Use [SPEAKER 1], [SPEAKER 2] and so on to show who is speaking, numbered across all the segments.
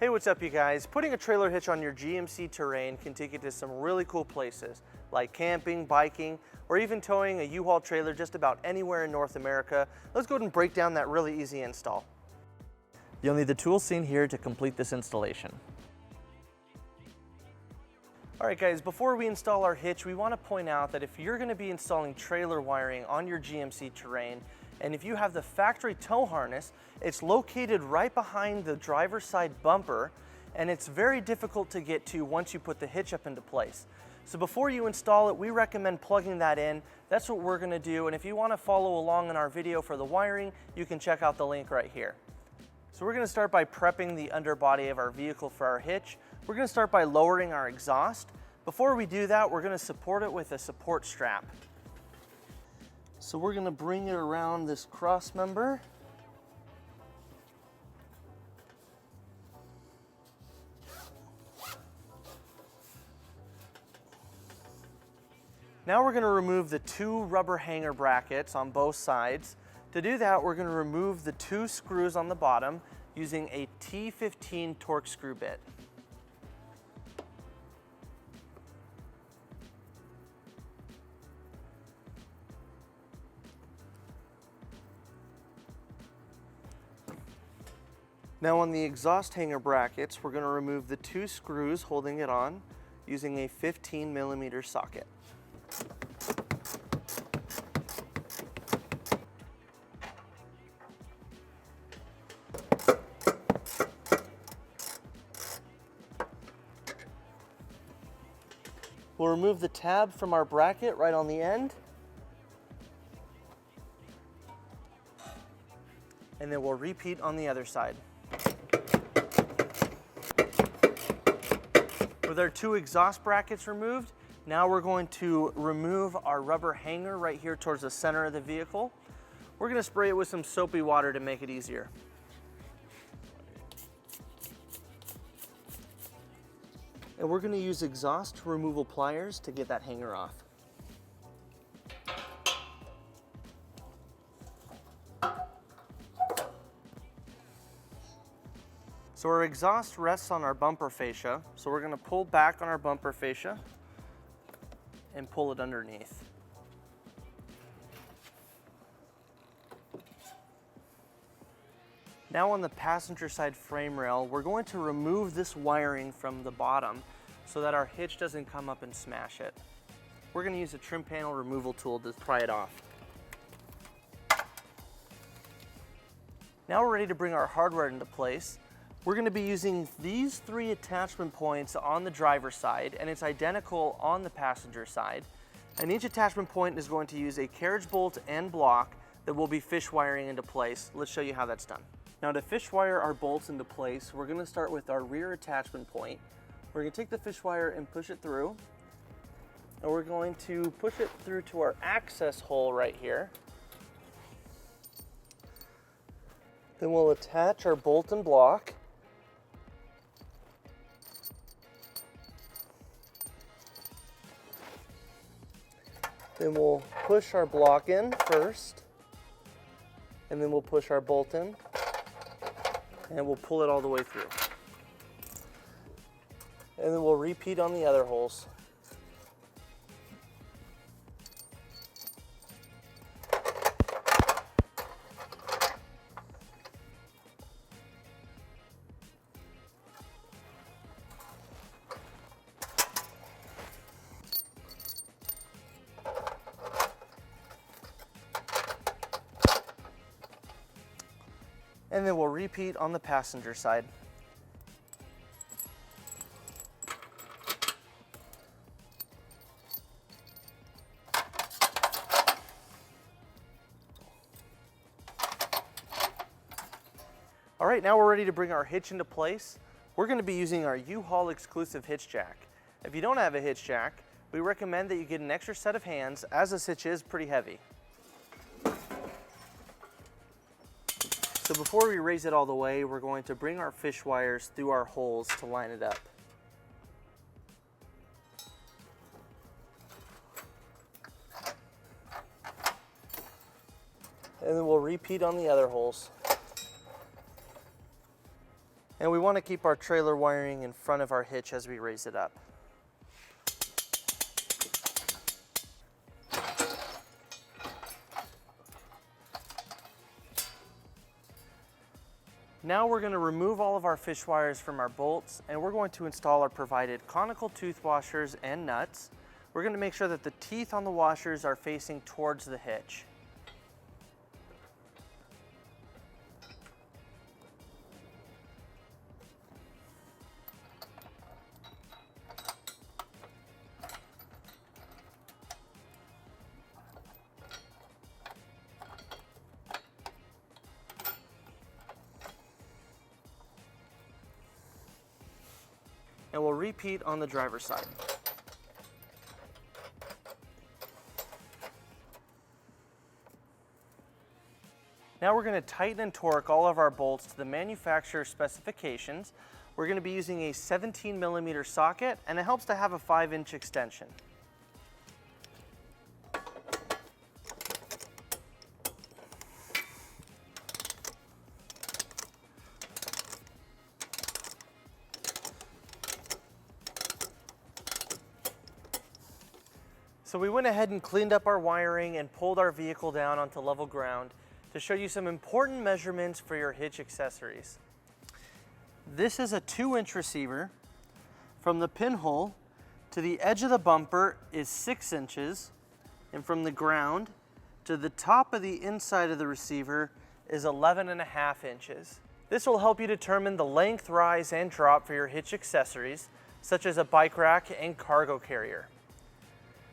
[SPEAKER 1] Hey, what's up you guys? Putting a trailer hitch on your GMC Terrain can take you to some really cool places like camping, biking, or even towing a U-Haul trailer just about anywhere in North America. Let's go ahead and break down that really easy install. You'll need the tools seen here to complete this installation. All right guys, before we install our hitch, we want to point out that if you're going to be installing trailer wiring on your GMC Terrain, and if you have the factory tow harness, it's located right behind the driver's side bumper, and it's very difficult to get to once you put the hitch up into place. So before you install it, we recommend plugging that in. That's what we're going to do, and if you want to follow along in our video for the wiring, you can check out the link right here. So we're going to start by prepping the underbody of our vehicle for our hitch. We're going to start by lowering our exhaust. Before we do that, we're going to support it with a support strap. So we're going to bring it around this cross member. Now we're going to remove the two rubber hanger brackets on both sides. To do that, we're going to remove the two screws on the bottom using a T15 torque screw bit. Now on the exhaust hanger brackets, we're going to remove the two screws holding it on using a 15mm socket. We'll remove the tab from our bracket right on the end, and then we'll repeat on the other side. With our two exhaust brackets removed, now we're going to remove our rubber hanger right here towards the center of the vehicle. We're going to spray it with some soapy water to make it easier. And we're going to use exhaust removal pliers to get that hanger off. So our exhaust rests on our bumper fascia, so we're going to pull back on our bumper fascia and pull it underneath. Now on the passenger side frame rail, we're going to remove this wiring from the bottom so that our hitch doesn't come up and smash it. We're going to use a trim panel removal tool to pry it off. Now we're ready to bring our hardware into place. We're going to be using these three attachment points on the driver's side, and it's identical on the passenger side. And each attachment point is going to use a carriage bolt and block that we'll be fish wiring into place. Let's show you how that's done. Now to fish wire our bolts into place, we're going to start with our rear attachment point. We're going to take the fish wire and push it through, and we're going to push it through to our access hole right here. Then we'll attach our bolt and block. Then we'll push our block in first, and then we'll push our bolt in, and we'll pull it all the way through. And then we'll repeat on the other holes. And then we'll repeat on the passenger side. All right, now we're ready to bring our hitch into place. We're going to be using our U-Haul exclusive hitch jack. If you don't have a hitch jack, we recommend that you get an extra set of hands, as this hitch is pretty heavy. So before we raise it all the way, we're going to bring our fish wires through our holes to line it up. And then we'll repeat on the other holes. And we want to keep our trailer wiring in front of our hitch as we raise it up. Now we're going to remove all of our fish wires from our bolts, and we're going to install our provided conical tooth washers and nuts. We're going to make sure that the teeth on the washers are facing towards the hitch. And we'll repeat on the driver's side. Now we're going to tighten and torque all of our bolts to the manufacturer's specifications. We're going to be using a 17mm socket, and it helps to have a 5-inch extension. So we went ahead and cleaned up our wiring and pulled our vehicle down onto level ground to show you some important measurements for your hitch accessories. This is a 2-inch receiver. From the pinhole to the edge of the bumper is 6 inches, and from the ground to the top of the inside of the receiver is 11.5 inches. This will help you determine the length, rise, and drop for your hitch accessories, such as a bike rack and cargo carrier.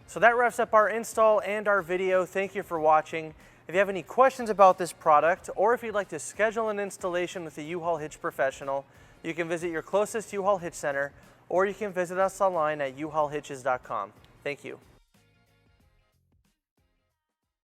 [SPEAKER 1] So that wraps up our install and our video. Thank you for watching. If you have any questions about this product, or if you'd like to schedule an installation with a U-Haul Hitch professional, you can visit your closest U-Haul Hitch center, or you can visit us online at uhaulhitches.com. Thank you.